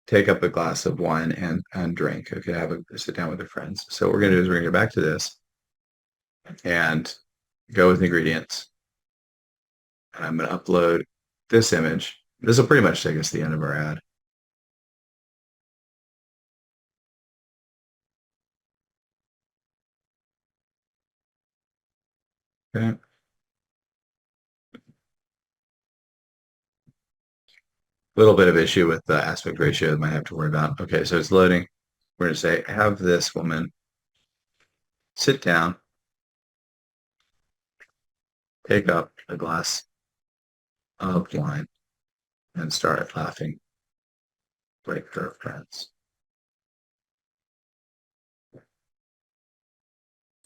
take up a glass of wine and drink. Okay. Have a sit down with her friends. So what we're going to do is we're going to go back to this and go with ingredients. And I'm going to upload this image. This will pretty much take us to the end of our ad. Okay. Little bit of issue with the aspect ratio I might have to worry about. Okay, so it's loading. We're going to say, have this woman sit down, take up a glass of wine, and start laughing like her friends.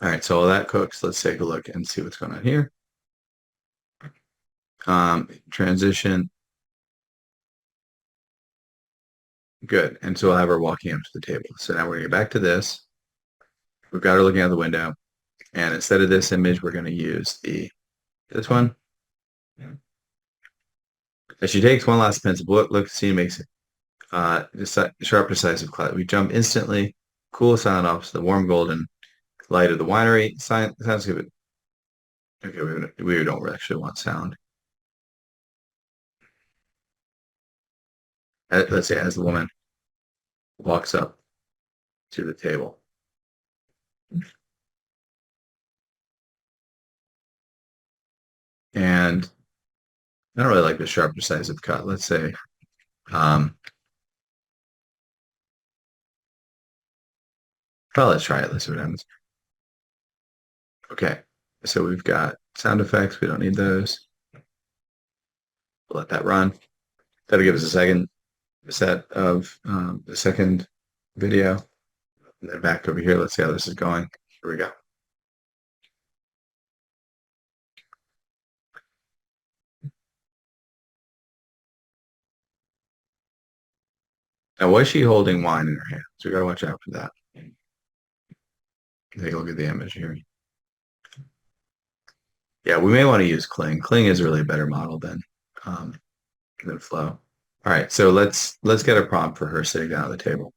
All right, so while that cooks, let's take a look and see what's going on here. Transition. Good. And so we'll have her walking up to the table. So now we're going to get back to this. We've got her looking out the window. And instead of this image, we're going to use this one. As she takes one last pensive look, the scene makes it sharp, decisive cloud. We jump instantly, cool silent off to the warm golden light of the winery. Sounds good. Okay, we don't actually want sound. Let's say as the woman walks up to the table. And I don't really like the sharp, decisive cut. Let's say, well, let's try it. Let's see what happens. Okay, so we've got sound effects. We don't need those. We'll let that run. That'll give us a second set of the second video. And then back over here, let's see how this is going. Here we go. Now, was she holding wine in her hand? So we gotta watch out for that. Take a look at the image here. Yeah, we may want to use Kling. Kling is really a better model than Flow. All right, so let's get a prompt for her sitting down at the table.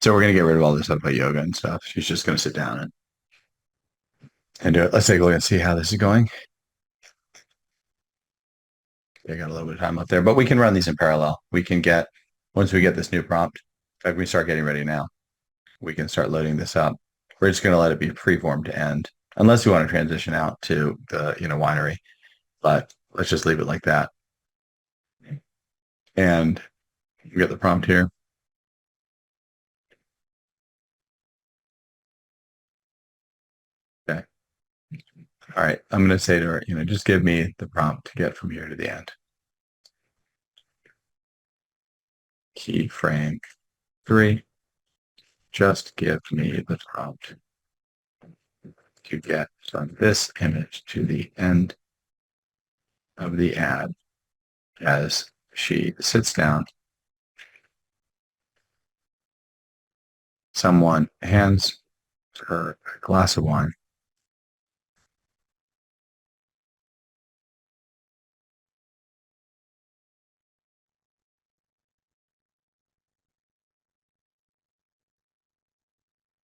So we're gonna get rid of all this stuff about yoga and stuff. She's just gonna sit down and do it. Let's take a look and see how this is going. I got a little bit of time left there, but we can run these in parallel. We can get, once we get this new prompt, in fact, we start getting ready now. We can start loading this up. We're just going to let it be preformed to end, unless we want to transition out to the winery. But let's just leave it like that. And we get the prompt here. Okay. All right. I'm going to say to her, just give me the prompt to get from here to the end. Keyframe 3. Just give me the prompt to get from this image to the end of the ad as she sits down. Someone hands her a glass of wine.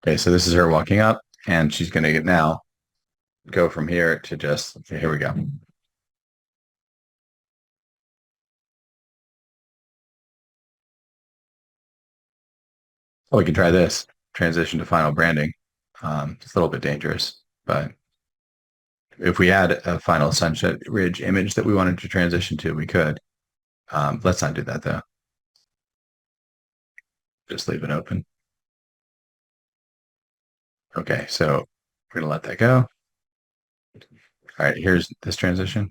Okay, so this is her walking up, and she's going to now go from here to just, okay, here we go. Oh, we can try this, transition to final branding. It's a little bit dangerous, but if we had a final Sunset Ridge image that we wanted to transition to, we could. Let's not do that though. just leave it open. Okay, so we're gonna let that go. All right, here's this transition.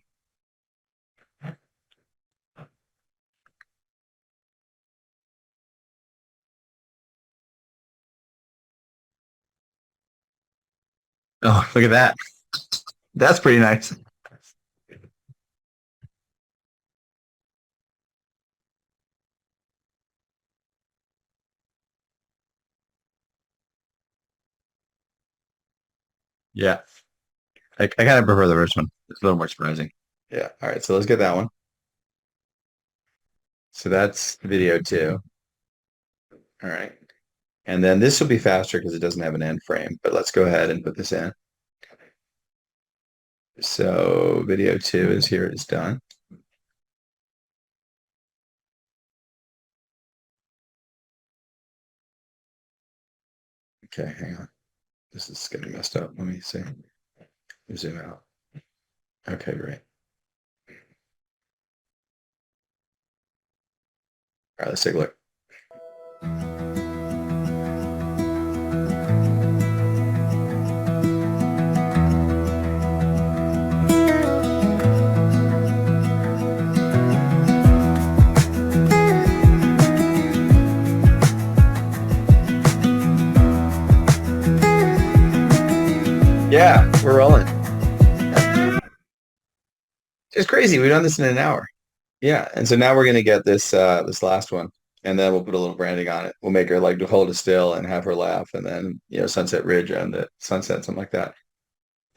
Oh, look at that. That's pretty nice. Yeah, I kind of prefer the first one. It's a little more surprising. Yeah. All right, so let's get that one. So that's video two. All right. And then this will be faster because it doesn't have an end frame, but let's go ahead and put this in. So video two is here, it's done. Okay, hang on. This is getting messed up. Let me see. Zoom out. Okay, great. All right, let's take a look. Yeah, we're rolling. It's crazy. We've done this in an hour. Yeah, and so now we're gonna get this last one, and then we'll put a little branding on it. We'll make her like hold it still and have her laugh, and then Sunset Ridge and the sunset, something like that,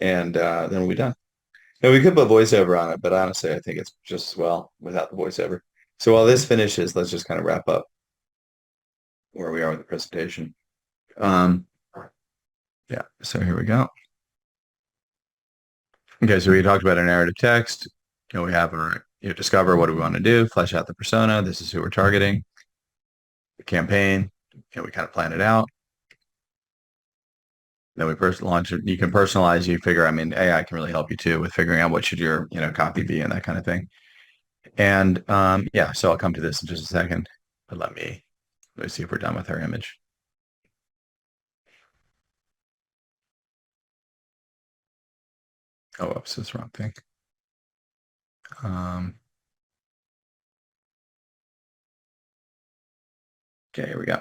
and then we'll be done. And we could put voiceover on it, but honestly, I think it's just as well without the voiceover. So while this finishes, let's just kind of wrap up where we are with the presentation. Um, yeah. So here we go. Okay, so we talked about our narrative text. We have our discover what do we want to do, flesh out the persona. This is who we're targeting. The campaign. We kind of plan it out. Then we first launch it. You can personalize. You figure. I mean, AI can really help you too with figuring out what should your copy be and that kind of thing. And yeah, so I'll come to this in just a second. But let me see if we're done with our image. Oh, whoops, that's the wrong thing. Okay, here we go.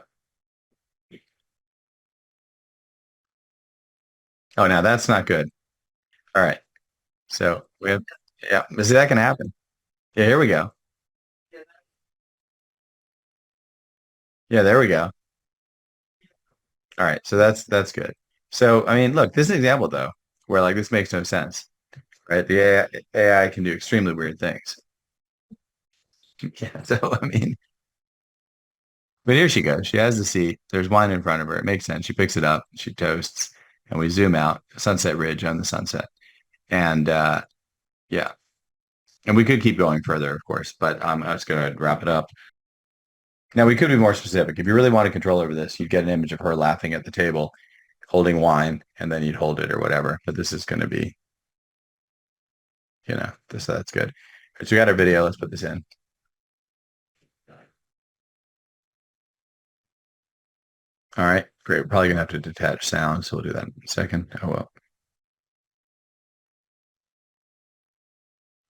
Oh, now that's not good. All right. So we have, yeah, is that can happen? Yeah, here we go. Yeah, there we go. All right, so that's good. So I mean, look, this is an example though, where like this makes no sense, right? The AI can do extremely weird things. Yeah, so but here she goes. She has the seat. There's wine in front of her. It makes sense. She picks it up. She toasts, and we zoom out. Sunset Ridge on the sunset, and yeah, and we could keep going further, of course, but I'm just going to wrap it up. Now we could be more specific. If you really want to control over this, you'd get an image of her laughing at the table, holding wine, and then you'd hold it or whatever. But this is going to be, that's good. So we got our video. Let's put this in. All right, great. We're probably gonna have to detach sound, so we'll do that in a second. Oh well.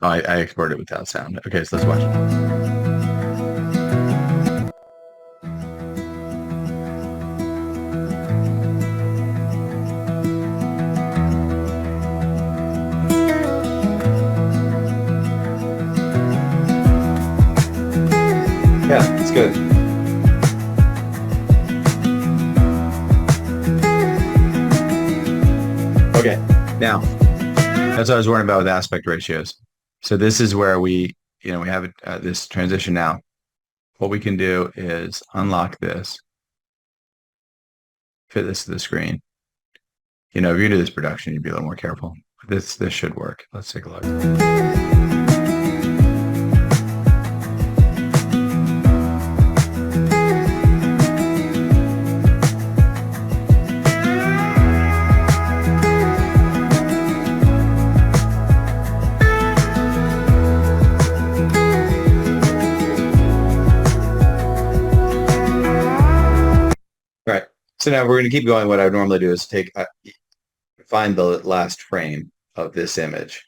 Oh, I exported it without sound. Okay, so let's watch. Yeah, it's good. Okay, now that's what I was worrying about with aspect ratios. So this is where we have this transition now. What we can do is unlock this, fit this to the screen. If you do this production, you'd be a little more careful. This should work. Let's take a look. So now we're going to keep going. What I would normally do is find the last frame of this image,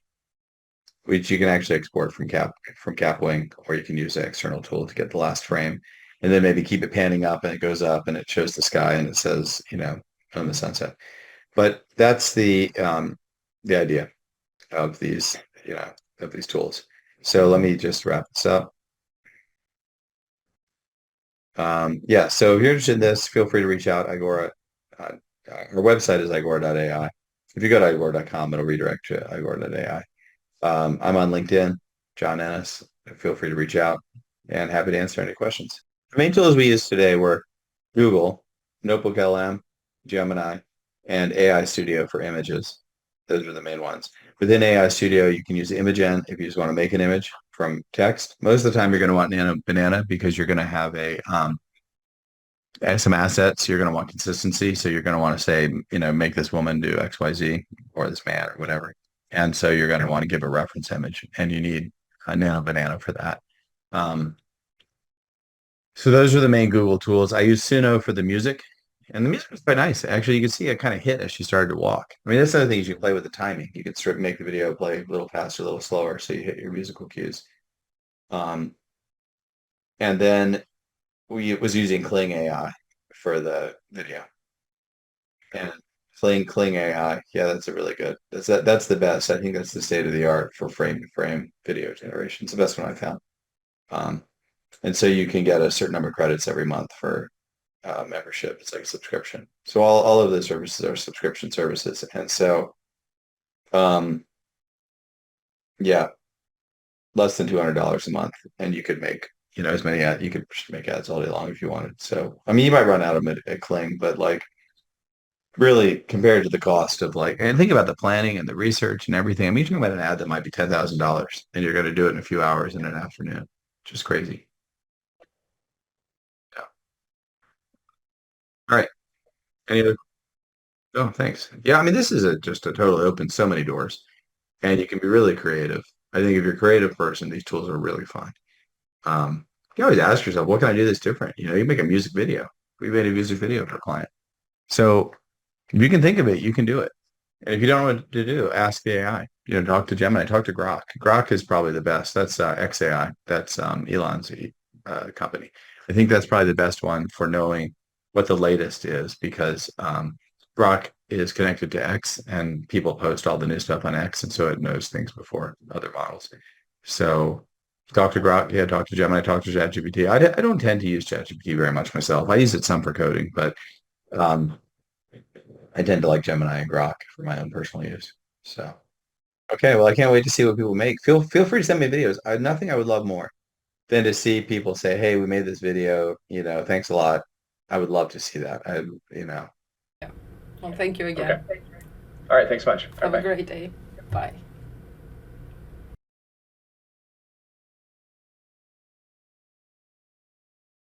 which you can actually export from Capwing, or you can use an external tool to get the last frame, and then maybe keep it panning up, and it goes up, and it shows the sky, and it says, on the sunset. But that's the idea of these, of these tools. So let me just wrap this up. Yeah, so if you're interested in this, feel free to reach out. Agora, our website is agora.ai. If you go to agora.com, it'll redirect you to agora.ai. I'm on LinkedIn, John Ennis. Feel free to reach out, and happy to answer any questions. The main tools we used today were Google, Notebook LM, Gemini, and AI Studio for images. Those are the main ones. Within AI Studio, you can use Imagen if you just want to make an image from text. Most of the time, you're going to want Nano Banana because you're going to have some assets. You're going to want consistency. So you're going to want to say, make this woman do X, Y, Z, or this man, or whatever. And so you're going to want to give a reference image, and you need a Nano Banana for that. So those are the main Google tools. I use Suno for the music, and the music was quite nice. Actually, you can see it kind of hit as she started to walk. I mean, that's the other thing, you can play with the timing. You can make the video play a little faster, a little slower, so you hit your musical cues. And then we was using Kling AI for the video. And Kling AI, yeah, that's a really good. That's the best. I think that's the state of the art for frame to frame video generation. It's the best one I found. And so you can get a certain number of credits every month for membership. It's like a subscription. So all of the services are subscription services. And so, yeah, less than $200 a month, and you could make, as many you could make ads all day long if you wanted. So, I mean, you might run out of them at Kling, but like really compared to the cost of and think about the planning and the research and everything. I mean, you're talking about an ad that might be $10,000, and you're going to do it in a few hours in an afternoon. Just crazy. Yeah. All right. Any other? Oh, thanks. Yeah, I mean, this is just a totally opens so many doors, and you can be really creative. I think if you're a creative person, these tools are really fun. You always ask yourself, what can I do that's different? You make a music video. We made a music video for a client. So if you can think of it, you can do it. And if you don't know what to do, ask the AI. Talk to Gemini, talk to Grok. Grok is probably the best. That's XAI. That's Elon's company. I think that's probably the best one for knowing what the latest is, because Grok is connected to X, and people post all the new stuff on X, and so it knows things before other models. So talk to Grok, yeah, talk to Gemini, talk to ChatGPT. I don't tend to use ChatGPT very much myself. I use it some for coding, but I tend to like Gemini and Grok for my own personal use. So, okay, well, I can't wait to see what people make. Feel free to send me videos. Nothing I would love more than to see people say, "Hey, we made this video. Thanks a lot." I would love to see that. Yeah. Well, thank you again. Okay. All right. Thanks much. Have a great day. Bye.